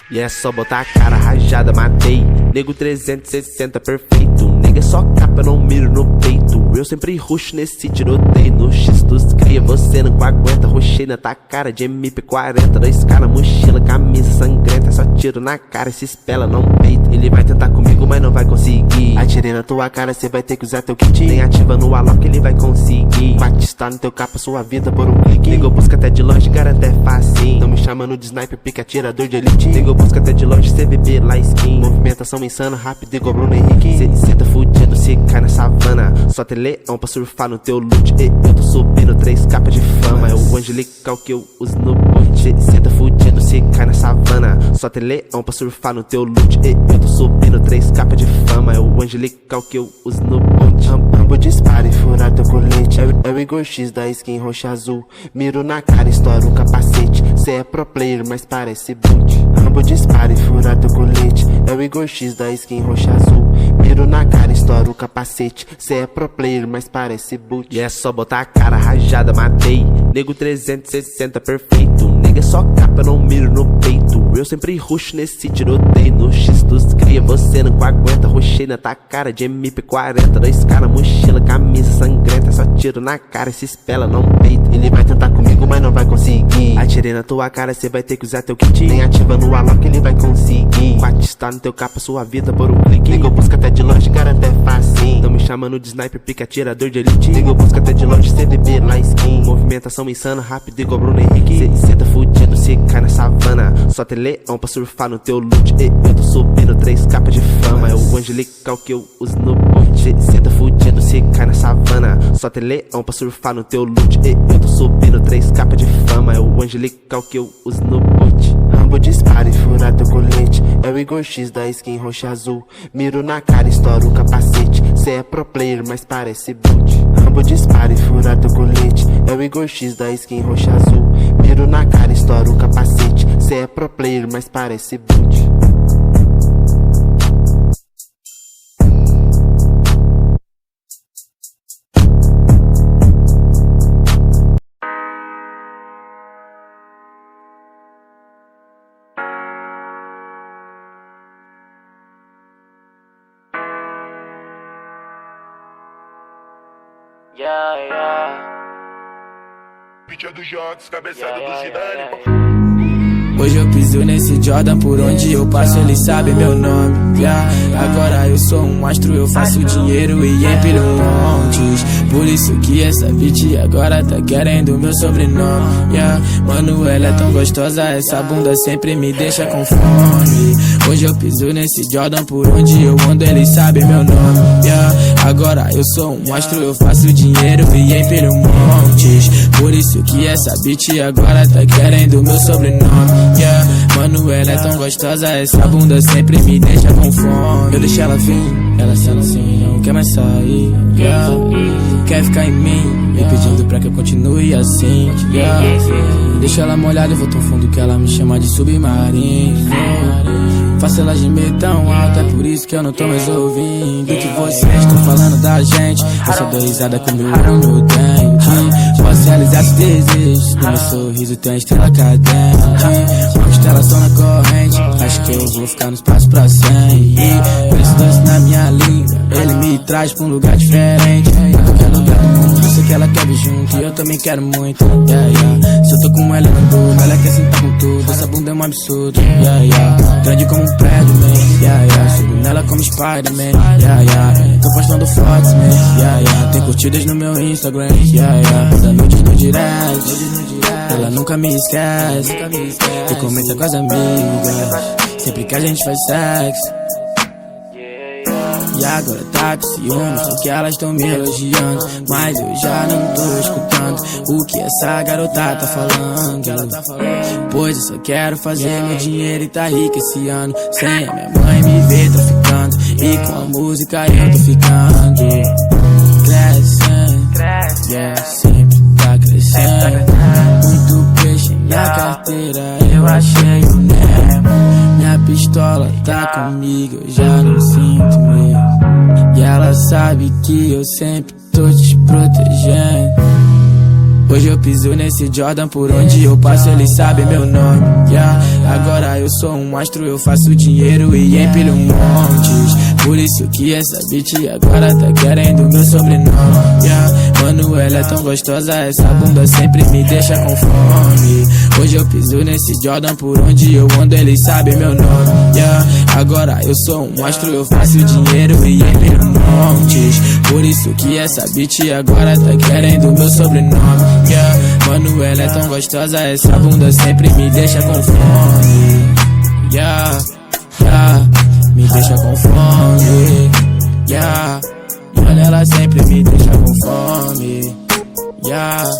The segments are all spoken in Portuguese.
E é só botar a cara rajada, matei. Nego 360 perfeito. Nega é só capa, eu não miro no peito. Eu sempre ruxo nesse tiroteio. No X dos cria, você não aguenta. Ruxei na tua cara de MP40. 2K na mochila, camisa sangrenta. Só tiro na cara e se espela, não peito. Ele vai tentar comigo, mas não vai conseguir. Atirei na tua cara, cê vai ter que usar teu kit. Nem ativa no Alok, ele vai conseguir. Batista no teu capa, sua vida por um clique. Nego busca até de longe, garante é fácil. Tão me chamando de sniper, pica atirador de elite. Nego busca até de longe, CVB lá skin. Movimentação insana, rápido igual Bruno Henrique. Cê tá fudido, cê cai na savana. Só tem leão pra surfar no teu loot. E eu tô subindo 3 capas de fama. É o angelical que eu uso no boot. Cê tá fudido, cê cai na savana. Só tem leão pra surfar no teu loot. E eu tô subindo 3 capas de fama. É o angelical que eu uso no boot. Rambo dispara e fura teu colete. É o Igor X da skin roxa azul. Miro na cara, estoura o capacete. Cê é pro player, mas parece boot. Rambo dispara e fura teu colete. É o Igor X da skin roxa azul. Miro na cara, estoura o capacete. Cê é pro player, mas parece boot. E é só botar a cara rajada, matei. Nego 360 perfeito. Nega é só capa, eu não miro no peito. Eu sempre ruxo nesse tiroteio. No X dos cria, você não aguenta. Ruxei na tua cara de MP40. 2K na mochila, camisa sangrenta. Só tiro na cara e se espela, não peito. Ele vai tentar comigo, mas não vai conseguir. Atirei na tua cara, cê vai ter que usar teu kit. Nem ativa no Alok, ele vai conseguir. Batista no teu capa, sua vida por um clique. Nego busca até de longe, garante é fácil. Tão me chamando de sniper, pica atirador de elite. Nego busca até de longe, CVB lá skin. Movimentação insana, rápido igual Bruno Henrique. Cê tá fudido, cê cai na savana. Só tem leão pra surfar no teu loot. E eu tô subindo 3 capas de fama. É o angelical que eu uso no boot. Cê tá fudido, cê cai na savana. Só tem leão pra surfar no teu loot. E eu tô subindo 3 capas de fama. É o angelical que eu uso no boot. Rambo dispara e fura teu colete. É o Igor X da skin roxa azul. Miro na cara, estoura o capacete. Cê é pro player, mas parece boot. Rambo dispara e fura teu colete. É o Igor X da skin roxa azul. Miro na cara, estoura o capacete. Cê é pro player, mas parece boot. Yeah, yeah. Beat é do Jox, cabeçada do Zidane. Hoje eu piso nesse Jordan, por onde eu passo eles sabem meu nome. Yeah. Agora eu sou um astro, eu faço dinheiro e empilho montes. Por isso que essa bitch agora tá querendo meu sobrenome. Yeah. Mano, ela é tão gostosa, essa bunda sempre me deixa com fome. Hoje eu piso nesse Jordan, por onde eu ando eles sabem meu nome. Yeah. Agora eu sou um astro, eu faço dinheiro e empilho montes. Por isso que essa bitch agora tá querendo meu sobrenome. Yeah. Mano, ela é tão gostosa, essa bunda sempre me deixa com fome. Eu deixo ela vir, ela sendo assim, não quer mais sair. Yeah. Quer ficar em mim, me pedindo pra que eu continue assim. Yeah. Deixa ela molhada, eu vou tão fundo que ela me chama de submarino. Faço ela gemer tão alto, é por isso que eu não tô mais ouvindo que vocês estão falando da gente. Eu só dou risada com meu olho no dente. Posso realizar seus desejos, no meu sorriso tem uma estrela cadente. Uma constelação na corrente, acho que eu vou ficar no espaço pra sempre. Esse doce na minha língua, ele me traz pra um lugar diferente. Em qualquer lugar do mundo, eu sei que ela quer vir junto e eu também quero muito. Yeah, yeah. Se eu tô com ela, eu não dou, ela quer sentar com tudo. Essa bunda é um absurdo. Yeah, yeah. Grande como um prédio, man. Yeah, yeah. Subo nela como Spider-Man. Yeah, yeah. Tô postando fotos, man. Yeah, yeah. Tem curtidas no meu Instagram. Yeah, yeah. Toda noite no direct. Ela nunca me esquece. E comenta com as amigas sempre que a gente faz sexo. E agora tá com ciúmes porque elas tão me elogiando, mas eu já não tô escutando o que essa garota tá falando. Pois eu só quero fazer meu dinheiro e tá rico esse ano, sem a minha mãe me ver traficando. E com a música eu tô ficando crescendo, yeah, sempre tá crescendo. Muito peixe na carteira, eu achei o Nemo. Minha pistola tá comigo, eu já não sinto medo. E ela sabe que eu sempre tô te protegendo. Hoje eu piso nesse Jordan, por onde eu passo eles sabem meu nome. Yeah. Agora Agora eu sou um astro, eu faço dinheiro e empilho montes. Por isso que essa bitch agora tá querendo meu sobrenome. Mano, ela é tão gostosa, essa bunda sempre me deixa com fome. Hoje eu piso nesse Jordan, por onde eu ando eles sabem meu nome. Agora eu sou um astro, eu faço dinheiro e empilho montes. Por isso que essa bitch agora tá querendo meu sobrenome. Mano, ela é tão gostosa, essa bunda sempre me deixa com fome. Me deixa com fome. Mano, ela sempre me deixa com fome. Yeah.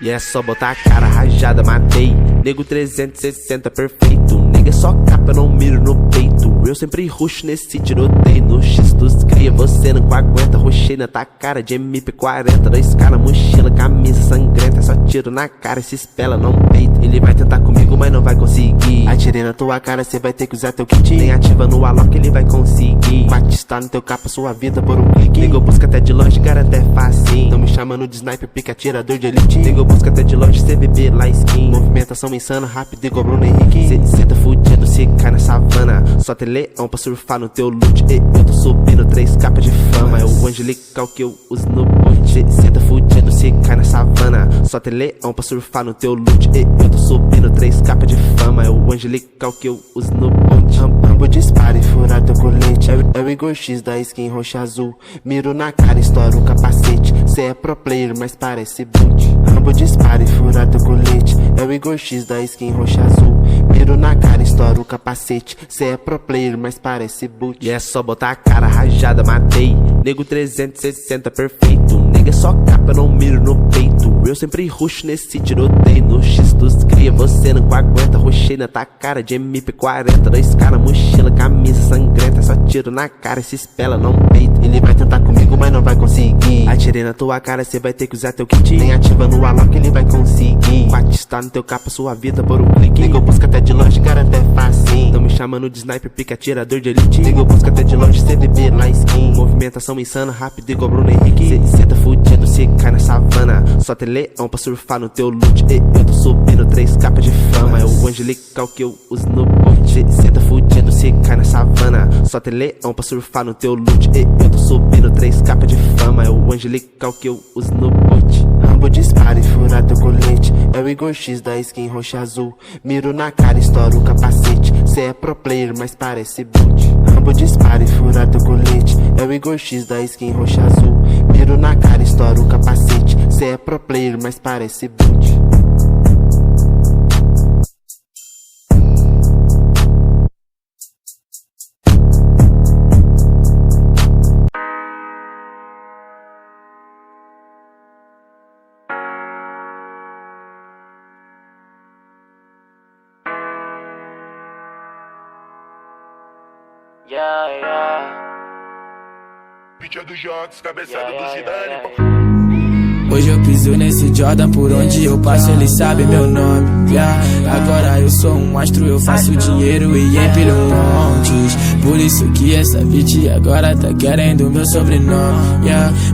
E é só botar a cara rajada, matei. Nego 360 perfeito. Nega só capa, eu não miro no peito. Eu sempre ruxo nesse tiroteio. No X dos cria, você não aguenta. Ruxei na tua cara de MP40. 2K na mochila, camisa sangrenta. Só tiro na cara e se espela, não peito. Ele vai tentar comigo, mas não vai conseguir. Atirei na tua cara, cê vai ter que usar teu kit. Nem ativa no Alok, ele vai conseguir. Batista no teu capa, sua vida por um clique. Nego busca até de longe, cara, até fácil. Tão me chamando de sniper, pica atirador de elite. Nego busca até de longe, CBB lá skin. Movimentação insana, rápido igual Bruno Henrique. Cê tá fudido, cê cai na savana. Só tem leão pra surfar no teu loot. Eu tô subindo 3 capas de fama. É o angelical que eu uso no boot. Cê tá fudido, cê cai na savana. Só tem leão pra surfar no teu loot. Eu tô subindo 3 capas de fama. É o angelical que eu uso no boot. Rambo dispara e furar teu colete. É o Igor X da skin roxa azul. Miro na cara, estoura o capacete. Cê é pro player, mas parece boot. Rambo dispara e furar teu colete. É o Igor X da skin roxa azul. Miro na cara, estoura o capacete. Cê é pro player, mas parece boot. E é só botar a cara rajada, matei. Nego 360 perfeito. Nega só capa, eu não miro no peito. Eu sempre ruxo nesse tiroteio. No X dos cria, você não aguenta. Ruxei na tua cara de MP40. 2K na mochila, camisa sangrenta. Só tiro na cara e se espela, não peito. Ele vai tentar comigo, mas não vai conseguir. Atirei na tua cara, cê vai ter que usar teu kit. Nem ativa no Alok, ele vai conseguir. Batista no teu capa, sua vida por um clique. Nego busca até de longe, cara, até fácil. Tão me chamando de sniper, pica atirador de elite. Nego busca até de longe, CDB lá skin. Movimentação insana, rápido igual Bruno Henrique. Cê tá fudido, cê cai na savana. Só tem leão pra surfar no teu loot. Eu tô subindo 3 capas de fama. É o angelical que eu uso no boot. Cê tá fudido, cê cai na savana. Só tem leão pra surfar no teu loot. Eu tô subindo 3 capas de fama. É o angelical que eu uso no boot. Rambo dispara e furar teu colete. É o Igor X da skin roxa azul. Miro na cara, estoura o capacete. Cê é pro player, mas parece boot. Rambo dispara e furar teu colete. É o Igor X da skin roxa azul. Miro na cara, estoura o capacete. Cê é pro player, mas parece boot. Beat é do Jox, cabeçada do Zidane. Hoje eu piso nesse Jordan, por onde eu passo eles sabem meu nome. Agora eu sou um astro, eu faço dinheiro e empilho montes. Por isso que essa bitch agora tá querendo meu sobrenome.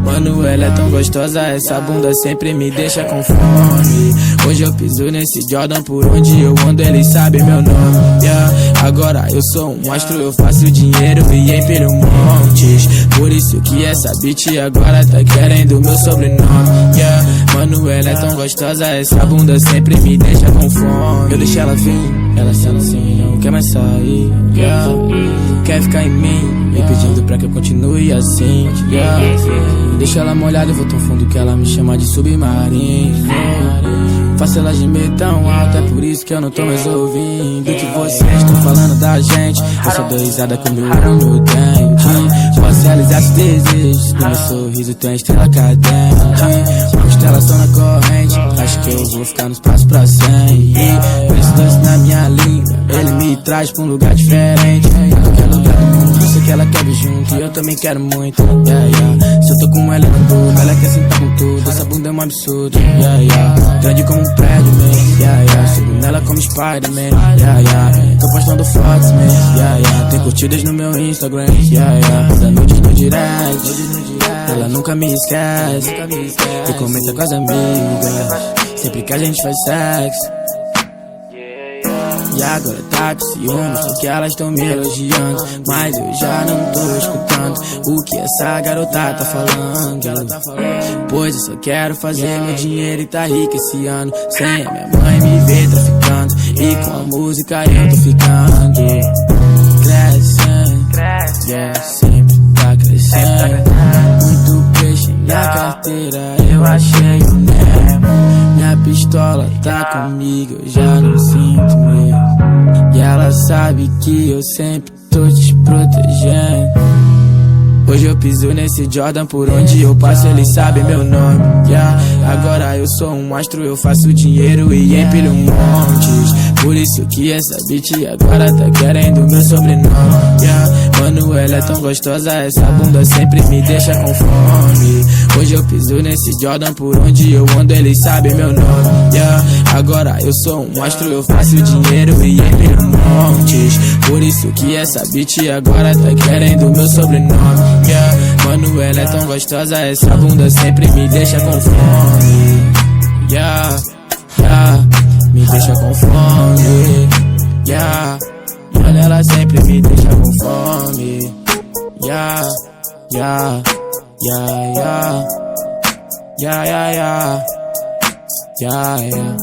Mano, ela é tão gostosa, essa bunda sempre me deixa com fome. Hoje eu piso nesse Jordan, por onde eu ando eles sabem meu nome. Agora eu sou um astro, eu faço dinheiro e empilho montes. Por isso que essa bitch agora tá querendo meu sobrenome. Mano, ela é tão gostosa, essa bunda sempre me deixa com fome. Eu deixo ela vir, ela sendo assim, não quer mais sair. Quer ficar em mim, me pedindo pra que eu continue assim. Deixa ela molhada, eu vou tão fundo que ela me chama de submarino. Faço ela gemer tão alto, é por isso que eu não tô mais ouvindo que vocês estão falando da gente. Eu só dou risada com meu olho no dente. Posso realizar seus desejos, no meu sorriso tem estrela cadente. Uma constelação na corrente, acho que eu vou ficar no espaço pra sempre. Por esse doce na minha língua, ele me traz pra um lugar diferente. Em qualquer lugar Eu sei que ela quer vir junto e eu também quero muito, yeah, yeah. Se eu tô com ela, eu não durmo, ela quer sentar com tudo. Essa bunda é um absurdo, yeah, yeah. Grande como um prédio, man, yeah, yeah. Sigo nela como Spider-Man, yeah, yeah. Tô postando fotos, man, yeah, yeah. Tem curtidas no meu Instagram, yeah, yeah. Da noite no direct, ela nunca me esquece. E comenta com as amigas sempre que a gente faz sexo. E agora tá com ciúmes porque elas tão me elogiando, mas eu já não tô escutando o que essa garota tá falando. Pois eu só quero fazer meu dinheiro e tá rico esse ano, sem a minha mãe me ver traficando. E com a música eu tô ficando crescendo, yeah, sempre tá crescendo. Muito peixe na carteira, eu achei o Nemo. Minha pistola tá comigo, eu já não sinto medo. E ela sabe que eu sempre tô te protegendo. Hoje eu piso nesse Jordan, por onde eu passo eles sabem meu nome, yeah. Agora eu sou um astro, eu faço dinheiro e empilho montes. Por isso que essa bitch agora tá querendo meu sobrenome, yeah. Mano, ela é tão gostosa, essa bunda sempre me deixa com fome. Hoje eu piso nesse Jordan, por onde eu ando eles sabem meu nome, yeah. Agora eu sou um astro, eu faço dinheiro e empilho montes. Por isso que essa bitch agora tá querendo meu sobrenome, yeah. Mano, ela é tão gostosa, essa bunda sempre me deixa com fome, yeah, yeah. Me deixa com fome, yeah. Mano, ela sempre me deixa com fome, yeah, yeah, yeah, yeah, yeah, yeah, yeah, yeah, yeah.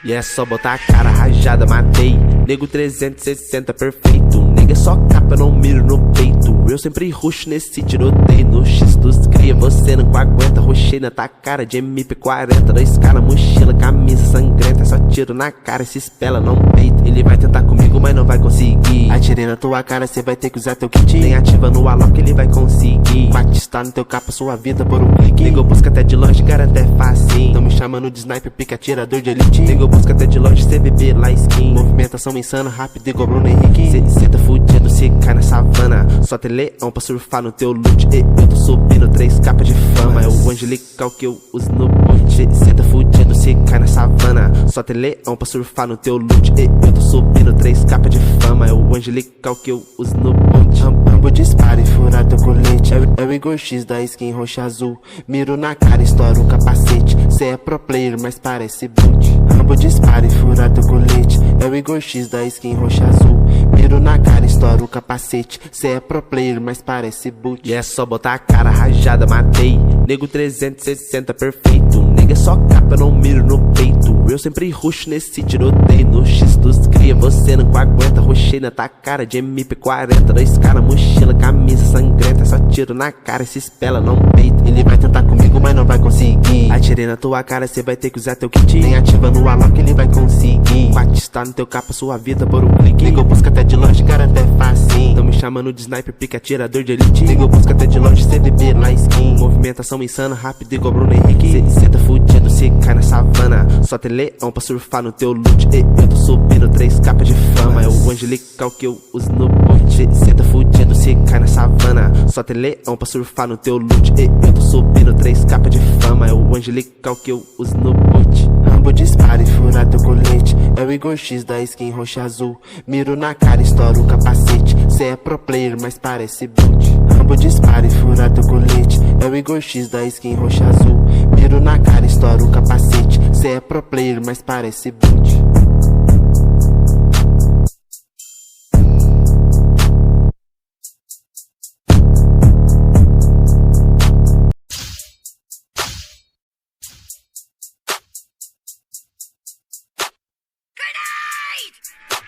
E é só botar a cara rajada, matei. Nego 360 perfeito. Nega é só capa, eu não miro no peito. Eu sempre ruxo nesse tiroteio. No X dos cria, você não aguenta. Ruxei na tua cara de MP40. 2K na mochila, camisa sangrenta. Só tiro na cara e se espela, não peito. Ele vai tentar comigo, mas não vai conseguir. Atirei na tua cara, cê vai ter que usar teu kit. Nem ativa no Alok, ele vai conseguir. Batista no teu capa, sua vida por um clique. Nego busca até de longe, garante é fácil. Tão me chamando de sniper, pica atirador de elite. Nego busca até de longe, CBB lá skin. Movimentação insana, rápido igual Bruno Henrique. Cê tá fudido, cê cai na savana. Só tem leão pra surfar no teu loot. E eu tô subindo 3 capas de fama. É o angelical que eu uso no boot. Cê tá fudido, cê cai na savana. Só tem leão pra surfar no teu loot. E eu tô subindo 3 capas de fama. É o angelical que eu uso no boot. Rambo dispara e fura teu colete. É o Igor X da skin roxa azul. Miro na cara, estoura o capacete. Cê é pro player, mas parece boot. Rambo dispara e fura teu colete. É o Igor X da skin roxa azul. Miro na cara, estoura o capacete. Cê é pro player, mas parece boot. E é só botar a cara rajada, matei. Nego 360 perfeito. Nega é só capa, eu não miro no peito. Eu sempre ruxo nesse tiroteio. No X dos cria, você não aguenta. Ruxei na tua cara de MP40. 2K na mochila, camisa sangrenta. Só tiro na cara e se espela, não peito. Ele vai tentar comigo, mas não vai conseguir. Atirei na tua cara, cê vai ter que usar teu kit. Nem ativa no Alok, ele vai conseguir. Batista no teu capa, sua vida por um clique. Nego busca até de longe, garante é fácil. Tão me chamando de sniper, pica atirador de elite. Nego busca até de longe, CBB lá skin. Movimentação insana, rápido igual Bruno Henrique. Cê tá fudido, cê cai na savana. Só tem leão pra surfar no teu loot. E eu tô subindo 3 capas de fama. É o angelical que eu uso no boot. Cê tá fudido, cê cai na savana. Só tem leão pra surfar no teu loot. E eu tô subindo 3 capas de fama. É o angelical que eu uso no boot. Rambo dispara e fura teu colete. É o Igor X da skin roxa azul. Miro na cara, estoura o capacete. Cê é pro player, mas parece boot. Rambo dispara e fura teu colete. É o Igor X da skin roxa azul. Miro na cara, estoura o capacete. Cê é pro player, mas parece boot.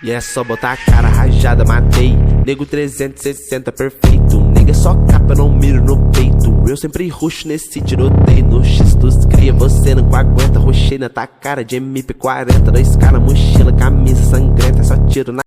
E é só botar a cara rajada, matei. Nego 360 perfeito. Nega é só capa, eu não miro no peito. Eu sempre ruxo nesse tiroteio. No X dos cria, você não aguenta. Ruxei na tua cara de MP40. 2K na mochila, camisa sangrenta. só tiro na